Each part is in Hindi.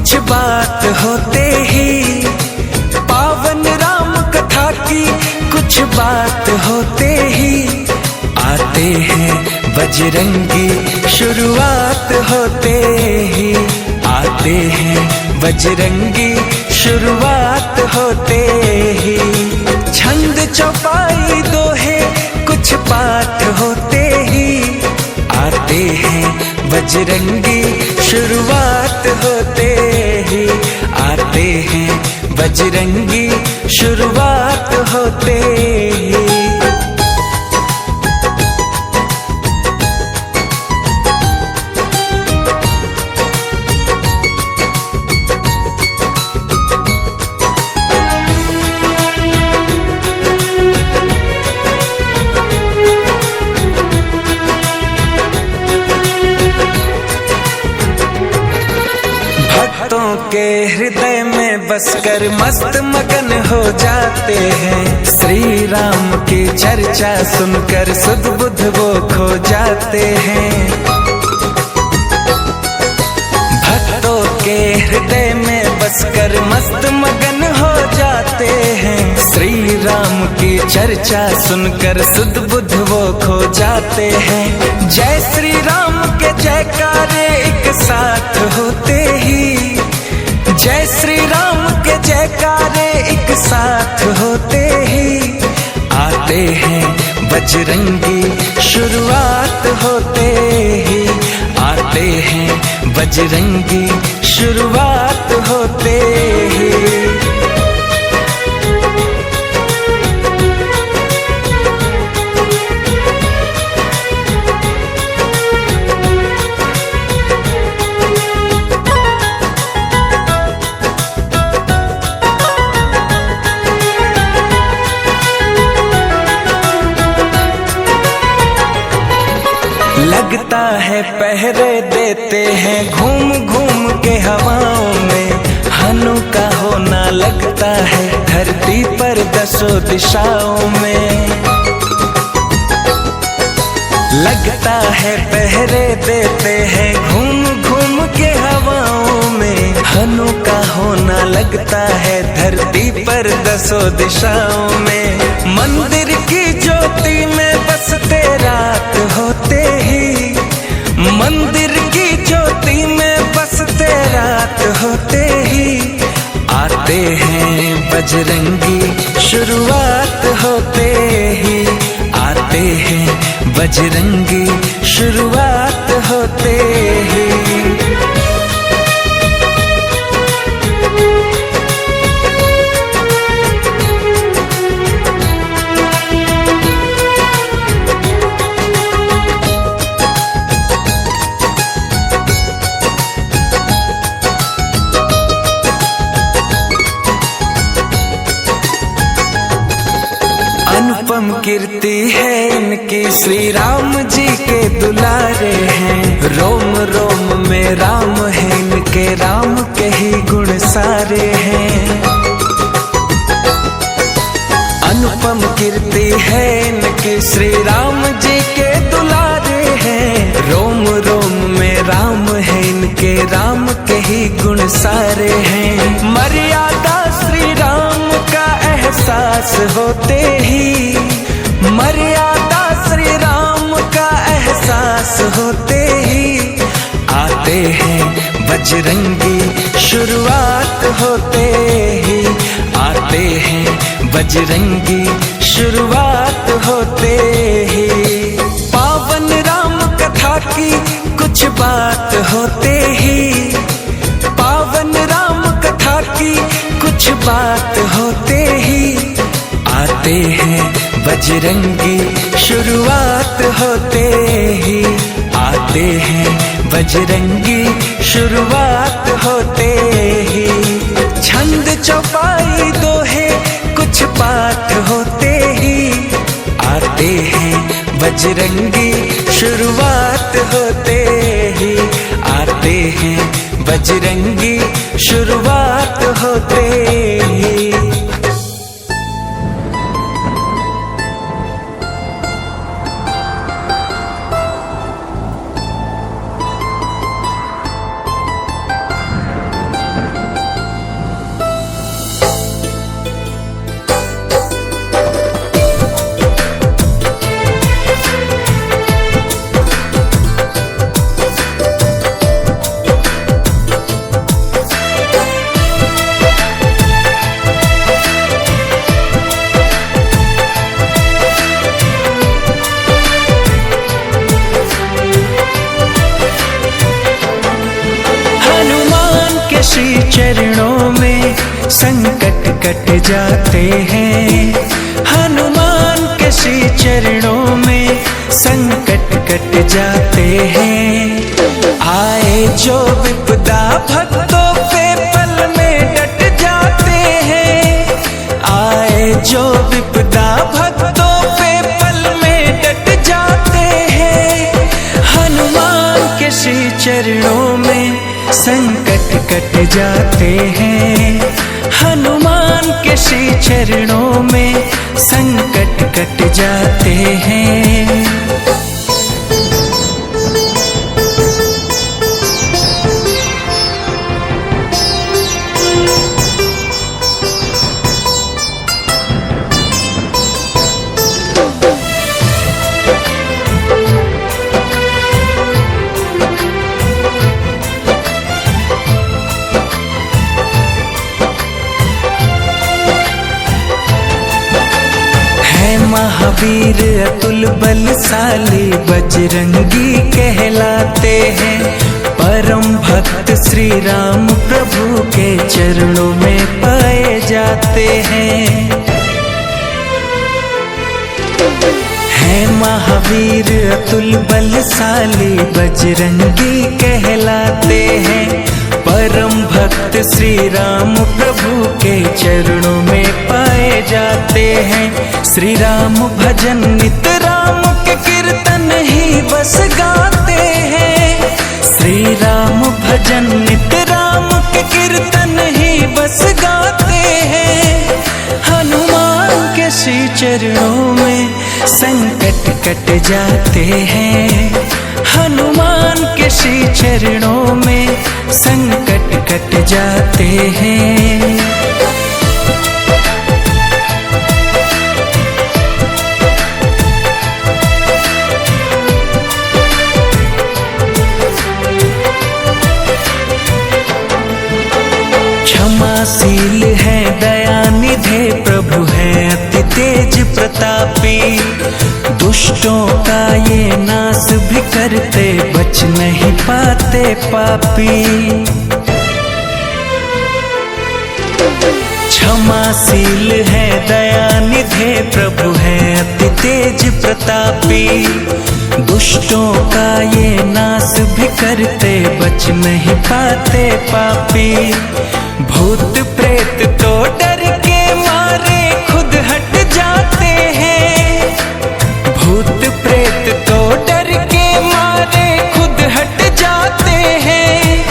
कुछ बात होते ही पावन राम कथा की कुछ बात होते ही आते हैं बजरंगी, शुरुआत होते ही आते हैं बजरंगी, शुरुआत होते ही। छंद चौपाई दोहे कुछ पाठ होते ही आते हैं बजरंगी, शुरुआत होते ही आते हैं बजरंगी, शुरुआत होते ही। भक्तों के हृदय में बसकर मस्त मगन हो जाते हैं, श्री राम की चर्चा सुनकर सुध बुध वो खो जाते हैं। भक्तों के हृदय में बसकर मस्त मगन हो जाते हैं, श्री राम की चर्चा सुनकर सुध बुध वो खो जाते हैं। जय श्री राम के जयकारे एक साथ होते ही, जय श्री राम के जयकारे एक साथ होते ही आते हैं बजरंगी, शुरुआत होते ही आते हैं बजरंगी, शुरुआत होते ही। लगता है पहरे देते हैं घूम घूम के हवाओं में, हनु का होना लगता है धरती पर दसों दिशाओं में। लगता है पहरे देते हैं घूम घूम के हवाओं में, हनु का होना लगता है धरती पर दसों दिशाओं में। मंदिर की ज्योति में बसते रात होते ही, मंदिर की ज्योति में बसते रात होते ही आते हैं बजरंगी, शुरुआत होते ही आते हैं बजरंगी, शुरुआत होते ही। अनुपम कीर्ति है इनकी, श्री राम जी के दुलारे हैं, रोम रोम में राम है इनके, राम के ही गुण सारे हैं। अनुपम कीर्ति है इनकी, श्री राम जी के दुलारे हैं, रोम रोम में राम है इनके, राम के ही गुण सारे हैं। मर्यादा श्री राम का एहसास होते ही, मर्यादा श्री राम का एहसास होते ही आते हैं बजरंगी, शुरुआत होते ही आते हैं बजरंगी, शुरुआत होते ही। पावन राम कथा की कुछ बात होते ही, पावन राम कथा की कुछ बात होते ही आते हैं बजरंगी, शुरुआत होते ही आते हैं बजरंगी, शुरुआत होते ही। छंद चौपाई दोहे कुछ पाठ होते ही आते हैं बजरंगी, शुरुआत होते ही आते हैं बजरंगी, शुरुआत होते ही। कट जाते हैं। हनुमान के श्री चरणों में संकट कट जाते हैं। आए जो विपदा भक्तों पे पल में डट जाते हैं। आए जो विपदा भक्तों पे पल में डट जाते हैं। हनुमान के श्री चरणों में संकट कट जाते हैं। हनुमान के श्री चरणों में संकट कट जाते हैं। महावीर अतुल बलशाली बजरंगी कहलाते हैं। परम भक्त श्री राम प्रभु के चरणों में पाए जाते हैं। महावीर अतुल बलशाली बजरंगी कहलाते हैं। परम भक्त श्री राम प्रभु के चरणों में पाए जाते हैं। श्री राम भजन नित राम के कीर्तन ही बस गाते हैं। श्री राम भजन नित राम के कीर्तन ही बस गाते हैं। हनुमान के श्री चरणों में संकट कट जाते हैं। हनुमान के श्री चरणों में संकट कट जाते हैं। क्षमाशील है दयानिधे प्रभु है अति तेज प्रतापी। दुष्टों का ये नाश भी करते बच नहीं पाते पापी। क्षमाशील है दयानिधे प्रभु है अति तेज प्रतापी। दुष्टों का ये नाश भी करते बच नहीं पाते पापी। भूत प्रेत तो डर के मारे खुद हट जाते हैं। भूत प्रेत तो डर के मारे खुद हट जाते हैं।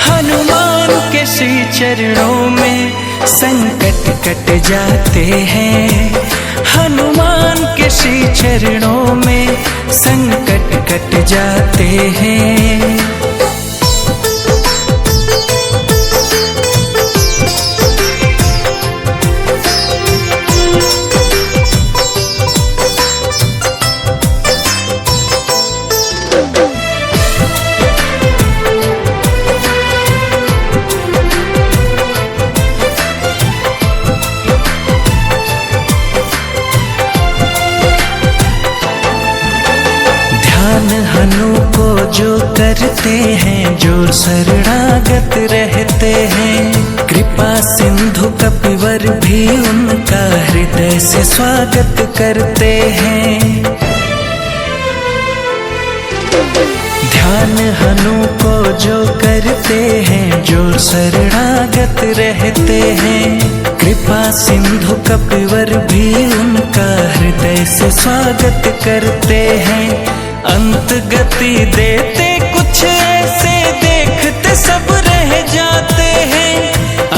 हनुमान के श्री चरणों में संकट कट जाते हैं। हनुमान के श्री चरणों में संकट कट जाते हैं। हनु को जो करते हैं जो शरणागत रहते हैं। कृपा सिंधु कपिवर भी उनका हृदय से स्वागत करते हैं। ध्यान हनु को जो करते हैं जो शरणागत रहते हैं। कृपा सिंधु कपिवर भी उनका हृदय से स्वागत करते हैं। अंत गति देते कुछ ऐसे देखते सब रह जाते हैं।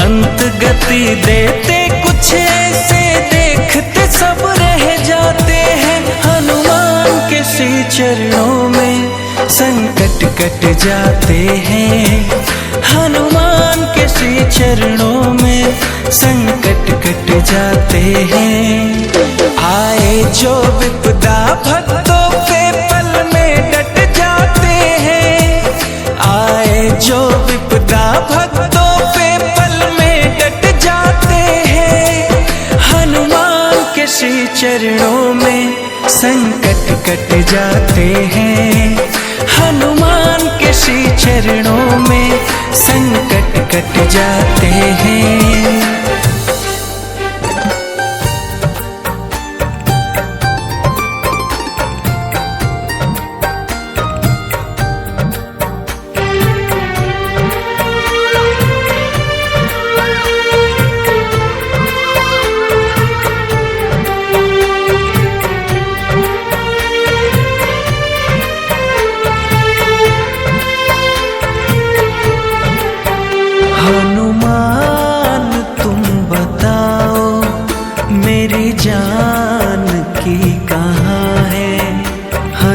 अंत गति देते कुछ ऐसे देखते सब रह जाते हैं। हनुमान के श्री चरणों में संकट कट जाते हैं। हनुमान के श्री चरणों में संकट कट जाते हैं। आए जो विपदा भक्तों पे पल में डट जाते हैं। आए जो विपदा भक्तों पे पल में डट जाते हैं। हनुमान के श्री चरणों में संकट कट जाते हैं। हनुमान के श्री चरणों में संकट कट जाते हैं।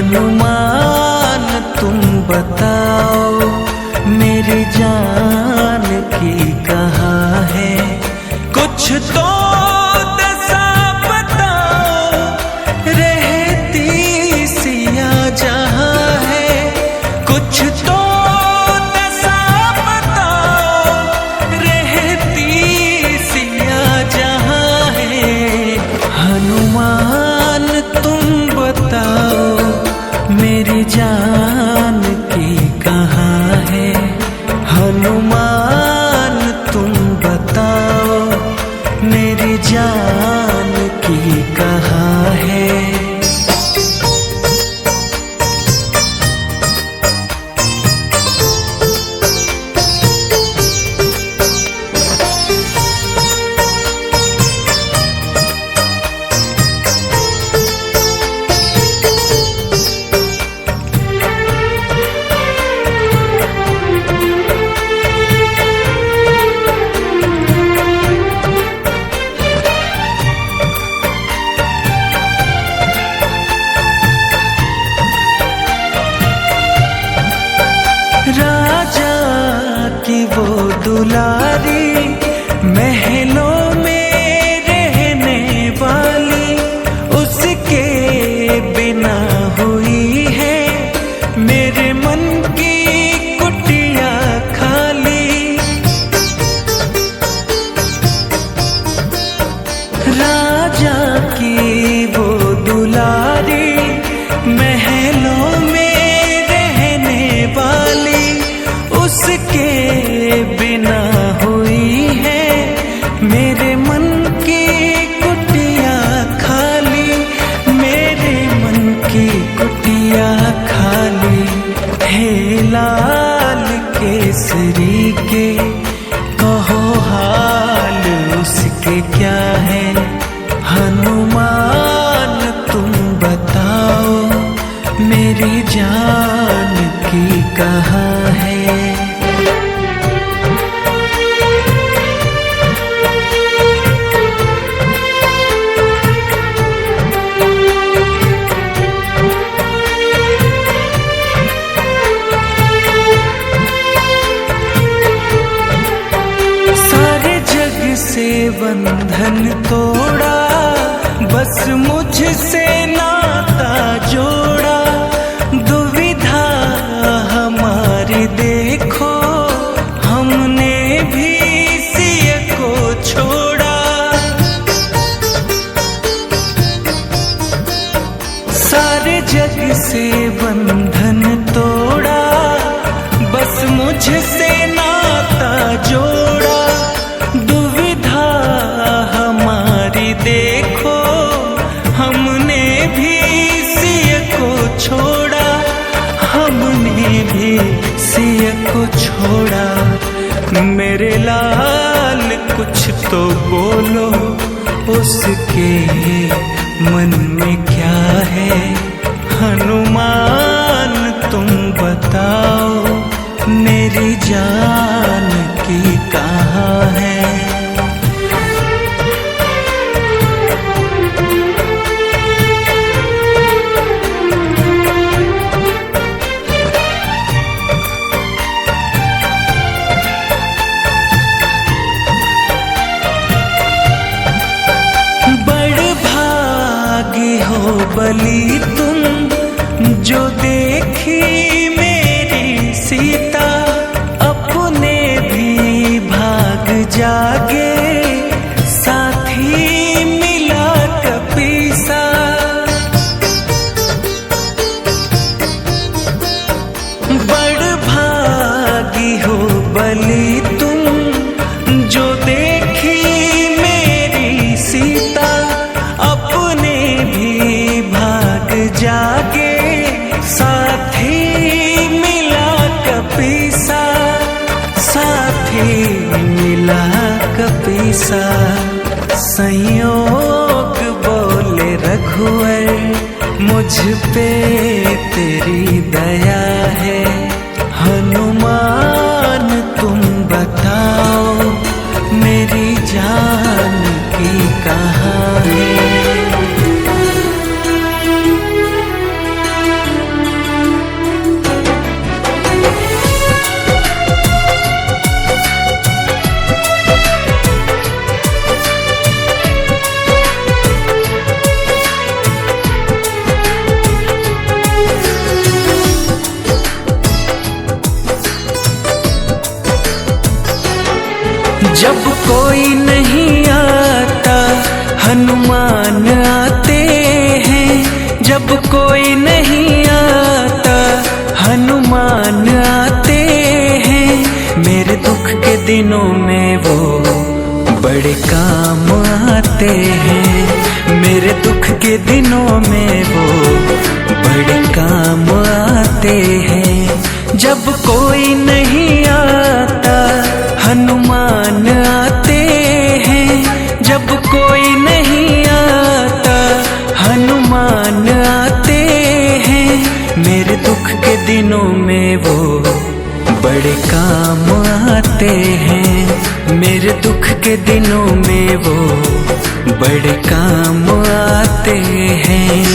हनुमान तुम बताओ मेरी जान की कहाँ है, कुछ तो दशा बताओ रहती सिया जहाँ है, कुछ तो दशा बताओ रहती सिया जहाँ है। हनुमान तुम बताओ मेरी जान की कहाँ है, हनुमान तुम बताओ मेरी जान की कहाँ है। राजा की वो दुलारी महलों में रहने वाली, उसके बिना हुई है मेरे मन की कुटिया खाली। राजा की वो दुलारी महलों में उसके बिना हुई है मेरे मन की कुटिया खाली, मेरे मन की कुटिया खाली। हे लाल केसरी के कहो हाल उसके क्या है, हनुमान तुम बताओ मेरी जान की कहाँ है। सारे जग से बंधन तोड़ा, बस मुझसे नाता जोड़ा, दुविधा हमारी देखो हमने भी सिय को छोड़ा। सारे जग से बंधन तोड़ा, बस मुझसे नाता जोड़ा, दुविधा हमारी देखो हमने भी सिय को छोड़ा, हमने भी सिय को छोड़ा। मेरे लाल कुछ तो बोलो उसके मन में क्या है, हनुमान तुम बताओ मेरी जान की कहाँ है। हो बलि तुम जो देखी मेरी सीता, अपने भी भाग जागे साथी मिला कपीसा। बड़ भागी हो बलि तुम जो देखी मेरी सीता, अपने भी भाग जागे साथी मिला कपीसा, साथी मिला कपीसा। संयोग बोले रघुवर मुझ पे तेरी दया है, हनुमान तुम बताओ मेरी जान की कहाँ है। जब कोई नहीं आता हनुमान आते हैं, जब कोई नहीं आता हनुमान आते हैं। मेरे दुख के दिनों में वो बड़े काम आते हैं, मेरे दुख के दिनों में वो बड़े काम आते हैं। जब कोई नहीं आता हनुमान आते हैं, जब कोई नहीं आता हनुमान आते हैं। मेरे दुख के दिनों में वो बड़े काम आते हैं, मेरे दुख के दिनों में वो बड़े काम आते हैं।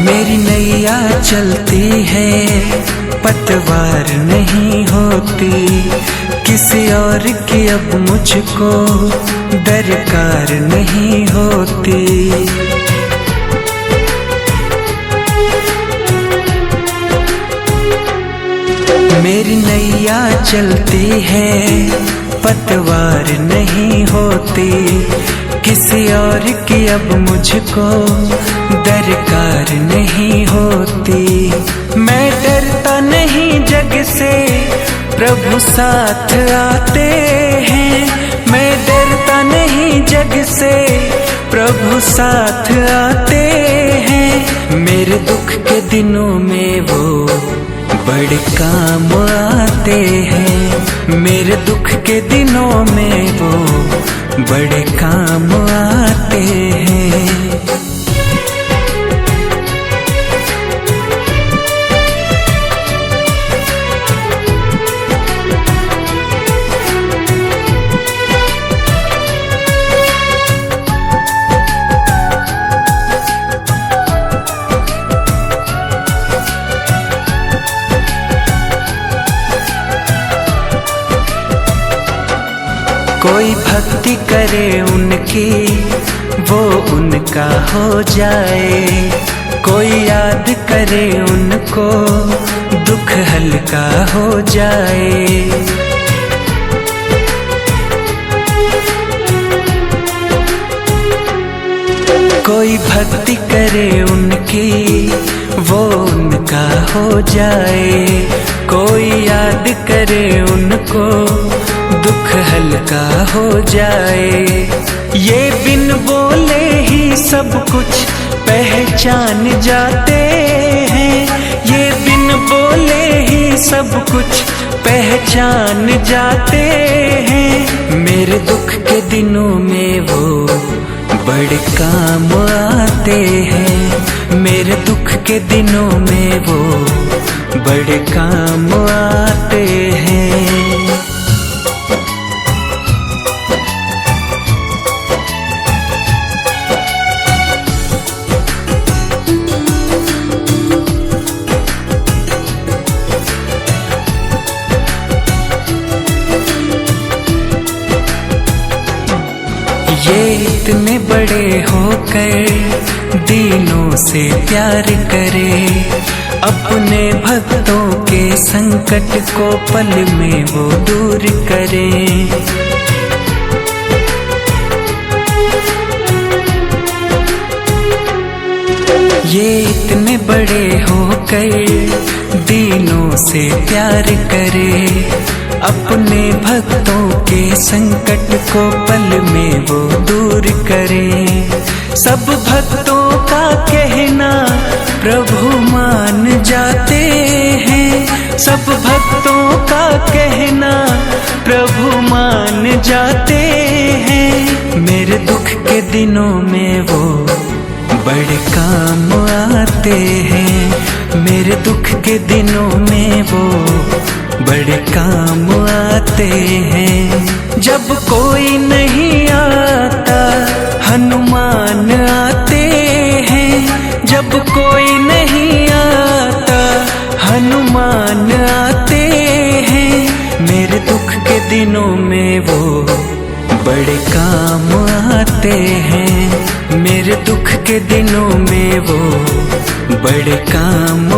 मेरी नैया चलती है पतवार नहीं होती, किसी और की अब मुझको दरकार नहीं होती। मेरी नैया चलती है पतवार नहीं होती, किसी और की अब मुझको दरकार नहीं होती। मैं डरता नहीं जग से, प्रभु साथ आते हैं। मैं डरता नहीं जग से, प्रभु साथ आते हैं। मेरे दुख के दिनों में वो बड़े काम आते हैं, मेरे दुख के दिनों में वो बड़े काम आते हैं। कोई भक्ति करे उनकी वो उनका हो जाए, कोई याद करे उनको दुख हल्का हो जाए। कोई भक्ति करे उनकी वो उनका हो जाए, कोई याद करे उनको दुख हल्का हो जाए। ये बिन बोले ही सब कुछ पहचान जाते हैं, ये बिन बोले ही सब कुछ पहचान जाते हैं। मेरे दुख के दिनों में वो बड़े काम आते हैं, मेरे दुख के दिनों में वो बड़े काम आते हैं। ये इतने बड़े होकर दीनों से प्यार करे, अपने भक्तों के संकट को पल में वो दूर करे। ये इतने बड़े होकर दीनों से प्यार करे, अपने भक्तों के संकट को पल में वो दूर करे। सब भक्तों का कहना प्रभु मान जाते हैं, सब भक्तों का कहना प्रभु मान जाते हैं। मेरे दुख के दिनों में वो बड़े काम आते हैं, मेरे दुख के दिनों में वो बड़े काम आते आते हैं। जब कोई नहीं आता हनुमान आते हैं, जब कोई नहीं आता हनुमान आते हैं। मेरे दुख के दिनों में वो बड़े काम आते हैं, मेरे दुख के दिनों में वो बड़े काम